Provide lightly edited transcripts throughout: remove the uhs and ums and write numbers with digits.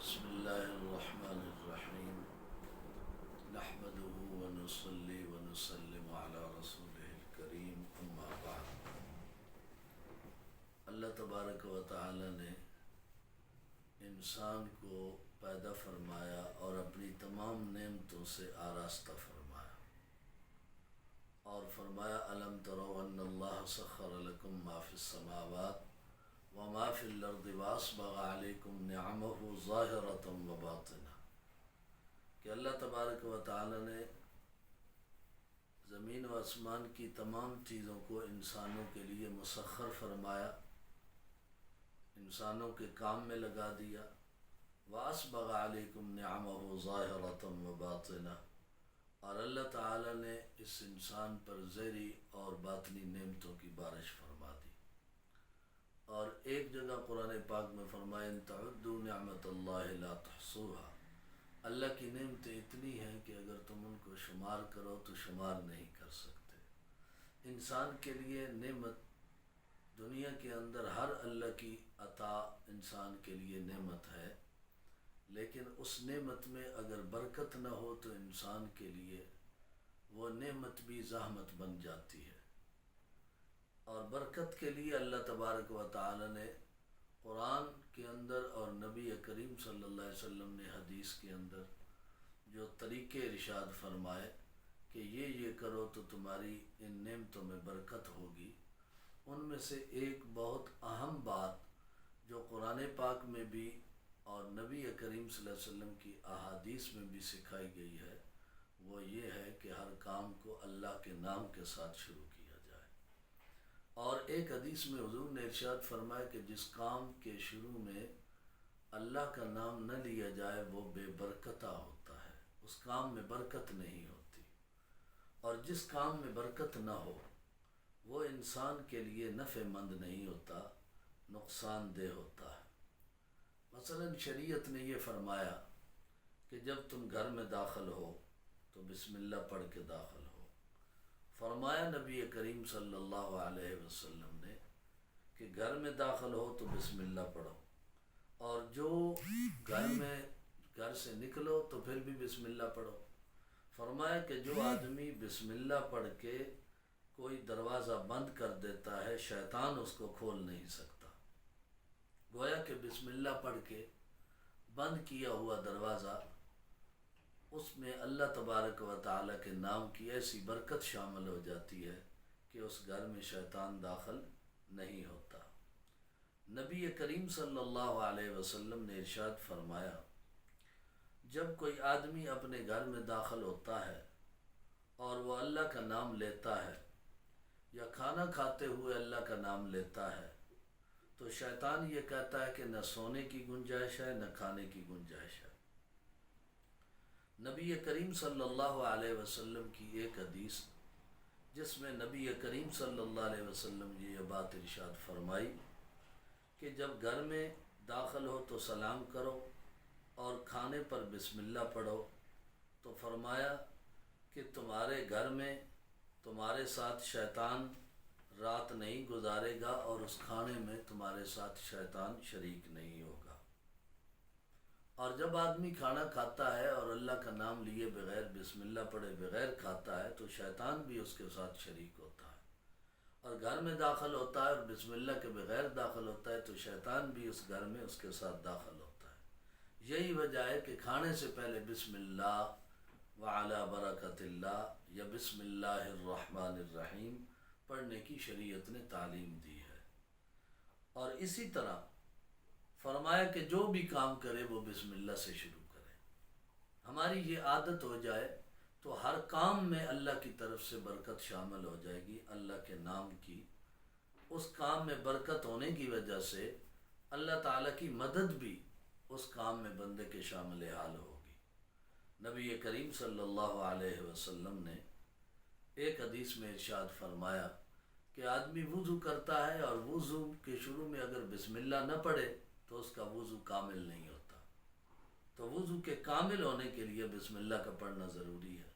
بسم اللہ الرحمن الرحیم نحمده ونصلي ونسلم على رسوله الکریم اما بعد۔ اللہ تبارک و تعالی نے انسان کو پیدا فرمایا اور اپنی تمام نعمتوں سے آراستہ فرمایا، اور فرمایا الم تروا ان اللہ سخر لکم ما فی السماوات وما فی الارض واسبغ علیکم نعمہ ظاہرۃ وباطنہ، کہ اللہ تبارک و تعالی نے زمین و آسمان کی تمام چیزوں کو انسانوں کے لیے مسخر فرمایا، انسانوں کے کام میں لگا دیا۔ واسبغ علیکم نعمہ ظاہرۃ وباطنہ، اور اللہ تعالی نے اس انسان پر ظاہری اور باطنی نعمتوں کی بارش فرما دی۔ اور ایک جگہ قرآن پاک میں فرمایا ان تعدوا نعمت اللہ لا تحصوها، اللہ کی نعمتیں اتنی ہیں کہ اگر تم ان کو شمار کرو تو شمار نہیں کر سکتے۔ انسان کے لیے نعمت، دنیا کے اندر ہر اللہ کی عطا انسان کے لیے نعمت ہے، لیکن اس نعمت میں اگر برکت نہ ہو تو انسان کے لیے وہ نعمت بھی زحمت بن جاتی ہے۔ اور برکت کے لیے اللہ تبارک و تعالی نے قرآن کے اندر اور نبی کریم صلی اللہ علیہ وسلم نے حدیث کے اندر جو طریقے ارشاد فرمائے کہ یہ کرو تو تمہاری ان نعمتوں میں برکت ہوگی، ان میں سے ایک بہت اہم بات جو قرآن پاک میں بھی اور نبی کریم صلی اللہ علیہ وسلم کی احادیث میں بھی سکھائی گئی ہے، وہ یہ ہے کہ ہر کام کو اللہ کے نام کے ساتھ شروع کیا جائے۔ اور ایک حدیث میں حضور نے ارشاد فرمایا کہ جس کام کے شروع میں اللہ کا نام نہ لیا جائے وہ بے برکتہ ہوتا ہے، اس کام میں برکت نہیں ہوتی، اور جس کام میں برکت نہ ہو وہ انسان کے لیے نفع مند نہیں ہوتا، نقصان دہ ہوتا ہے۔ مثلا شریعت نے یہ فرمایا کہ جب تم گھر میں داخل ہو تو بسم اللہ پڑھ کے داخل ہو۔ فرمایا نبی کریم صلی اللہ علیہ وسلم نے کہ گھر میں داخل ہو تو بسم اللہ پڑھو، اور جو گھر سے نکلو تو پھر بھی بسم اللہ پڑھو۔ فرمایا کہ جو آدمی بسم اللہ پڑھ کے کوئی دروازہ بند کر دیتا ہے شیطان اس کو کھول نہیں سکتا۔ گویا کہ بسم اللہ پڑھ کے بند کیا ہوا دروازہ، اس میں اللہ تبارک و تعالیٰ کے نام کی ایسی برکت شامل ہو جاتی ہے کہ اس گھر میں شیطان داخل نہیں ہوتا۔ نبی کریم صلی اللہ علیہ وسلم نے ارشاد فرمایا جب کوئی آدمی اپنے گھر میں داخل ہوتا ہے اور وہ اللہ کا نام لیتا ہے یا کھانا کھاتے ہوئے اللہ کا نام لیتا ہے تو شیطان یہ کہتا ہے کہ نہ سونے کی گنجائش ہے نہ کھانے کی گنجائش ہے۔ نبی کریم صلی اللہ علیہ وسلم کی ایک حدیث جس میں نبی کریم صلی اللہ علیہ وسلم نے یہ بات ارشاد فرمائی کہ جب گھر میں داخل ہو تو سلام کرو اور کھانے پر بسم اللہ پڑھو، تو فرمایا کہ تمہارے گھر میں تمہارے ساتھ شیطان رات نہیں گزارے گا اور اس کھانے میں تمہارے ساتھ شیطان شریک نہیں ہوگا۔ اور جب آدمی کھانا کھاتا ہے اور اللہ کا نام لیے بغیر بسم اللہ پڑھے بغیر کھاتا ہے تو شیطان بھی اس کے ساتھ شریک ہوتا ہے، اور گھر میں داخل ہوتا ہے اور بسم اللہ کے بغیر داخل ہوتا ہے تو شیطان بھی اس گھر میں اس کے ساتھ داخل ہوتا ہے۔ یہی وجہ ہے کہ کھانے سے پہلے بسم اللہ وعلی برکت اللہ یا بسم اللہ الرحمن الرحیم پڑھنے کی شریعت نے تعلیم دی ہے۔ اور اسی طرح فرمایا کہ جو بھی کام کرے وہ بسم اللہ سے شروع کرے۔ ہماری یہ عادت ہو جائے تو ہر کام میں اللہ کی طرف سے برکت شامل ہو جائے گی، اللہ کے نام کی۔ اس کام میں برکت ہونے کی وجہ سے اللہ تعالیٰ کی مدد بھی اس کام میں بندے کے شامل حال ہوگی۔ نبی کریم صلی اللہ علیہ وسلم نے ایک حدیث میں ارشاد فرمایا کہ آدمی وضو کرتا ہے اور وضو کے شروع میں اگر بسم اللہ نہ پڑھے تو اس کا وضو کامل نہیں ہوتا، تو وضو کے کامل ہونے کے لیے بسم اللہ کا پڑھنا ضروری ہے۔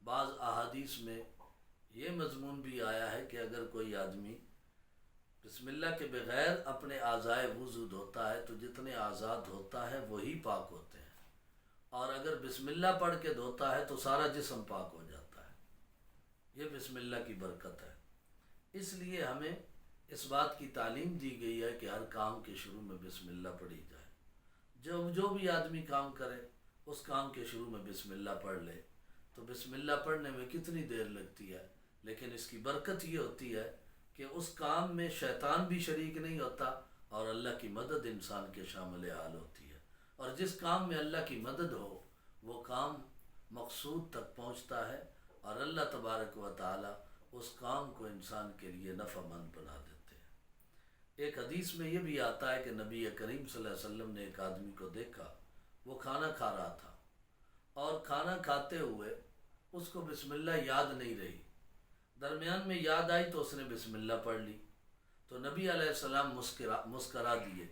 بعض احادیث میں یہ مضمون بھی آیا ہے کہ اگر کوئی آدمی بسم اللہ کے بغیر اپنے اعضائے وضو دھوتا ہے تو جتنے اعضاء دھوتا ہے وہی پاک ہوتے ہیں، اور اگر بسم اللہ پڑھ کے دھوتا ہے تو سارا جسم پاک ہو جاتا ہے۔ یہ بسم اللہ کی برکت ہے۔ اس لیے ہمیں اس بات کی تعلیم دی گئی ہے کہ ہر کام کے شروع میں بسم اللہ پڑھی جائے۔ جو بھی آدمی کام کرے اس کام کے شروع میں بسم اللہ پڑھ لے، تو بسم اللہ پڑھنے میں کتنی دیر لگتی ہے، لیکن اس کی برکت یہ ہوتی ہے کہ اس کام میں شیطان بھی شریک نہیں ہوتا اور اللہ کی مدد انسان کے شامل حال ہوتی ہے، اور جس کام میں اللہ کی مدد ہو وہ کام مقصود تک پہنچتا ہے، اور اللہ تبارک و تعالی اس کام کو انسان کے لیے نفع مند بنا دیتے ہیں۔ ایک حدیث میں یہ بھی آتا ہے کہ نبی کریم صلی اللہ علیہ وسلم نے ایک آدمی کو دیکھا، وہ کھانا کھا رہا تھا اور کھانا کھاتے ہوئے اس کو بسم اللہ یاد نہیں رہی، درمیان میں یاد آئی تو اس نے بسم اللہ پڑھ لی، تو نبی علیہ السلام مسکرا دیے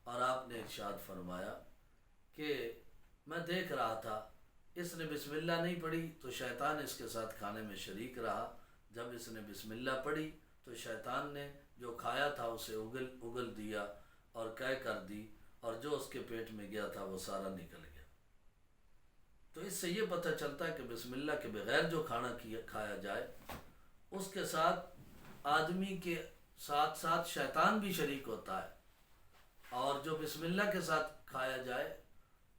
اور آپ نے ارشاد فرمایا کہ میں دیکھ رہا تھا اس نے بسم اللہ نہیں پڑھی تو شیطان اس کے ساتھ کھانے میں شریک رہا، جب اس نے بسم اللہ پڑھی تو شیطان نے جو کھایا تھا اسے اگل دیا اور قے کر دی، اور جو اس کے پیٹ میں گیا تھا وہ سارا نکل گیا۔ تو اس سے یہ پتہ چلتا ہے کہ بسم اللہ کے بغیر جو کھانا کھایا جائے اس کے ساتھ آدمی کے ساتھ ساتھ شیطان بھی شریک ہوتا ہے، اور جو بسم اللہ کے ساتھ کھایا جائے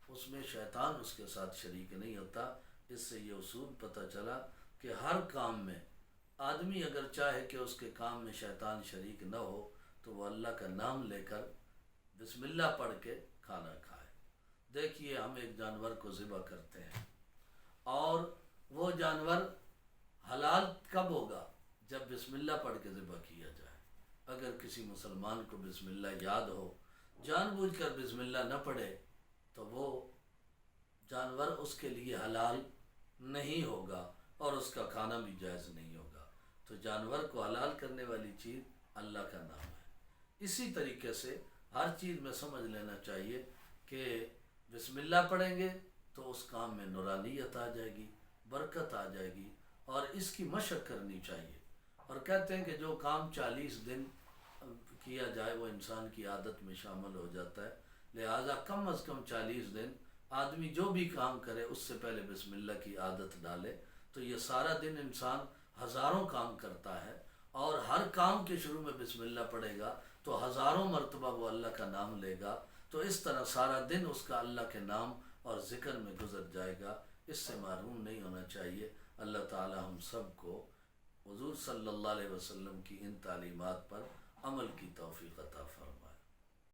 اس میں شیطان اس کے ساتھ شریک نہیں ہوتا۔ اس سے یہ اصول پتہ چلا کہ ہر کام میں آدمی اگر چاہے کہ اس کے کام میں شیطان شریک نہ ہو تو وہ اللہ کا نام لے کر بسم اللہ پڑھ کے کھانا کھائے۔ دیکھیے ہم ایک جانور کو ذبح کرتے ہیں اور وہ جانور حلال کب ہوگا؟ جب بسم اللہ پڑھ کے ذبح کیا جائے۔ اگر کسی مسلمان کو بسم اللہ یاد ہو، جان بوجھ کر بسم اللہ نہ پڑھے تو وہ جانور اس کے لیے حلال نہیں ہوگا اور اس کا کھانا بھی جائز نہیں ہوگا۔ تو جانور کو حلال کرنے والی چیز اللہ کا نام ہے۔ اسی طریقے سے ہر چیز میں سمجھ لینا چاہیے کہ بسم اللہ پڑھیں گے تو اس کام میں نورانیت آ جائے گی، برکت آ جائے گی، اور اس کی مشق کرنی چاہیے۔ اور کہتے ہیں کہ جو کام 40 دن کیا جائے وہ انسان کی عادت میں شامل ہو جاتا ہے، لہٰذا کم از کم 40 دن آدمی جو بھی کام کرے اس سے پہلے بسم اللہ کی عادت ڈالے، تو یہ سارا دن انسان ہزاروں کام کرتا ہے، اور ہر کام کے شروع میں بسم اللہ پڑھے گا تو ہزاروں مرتبہ وہ اللہ کا نام لے گا، تو اس طرح سارا دن اس کا اللہ کے نام اور ذکر میں گزر جائے گا۔ اس سے محروم نہیں ہونا چاہیے۔ اللہ تعالی ہم سب کو حضور صلی اللہ علیہ وسلم کی ان تعلیمات پر عمل کی توفیق عطا فرمائے۔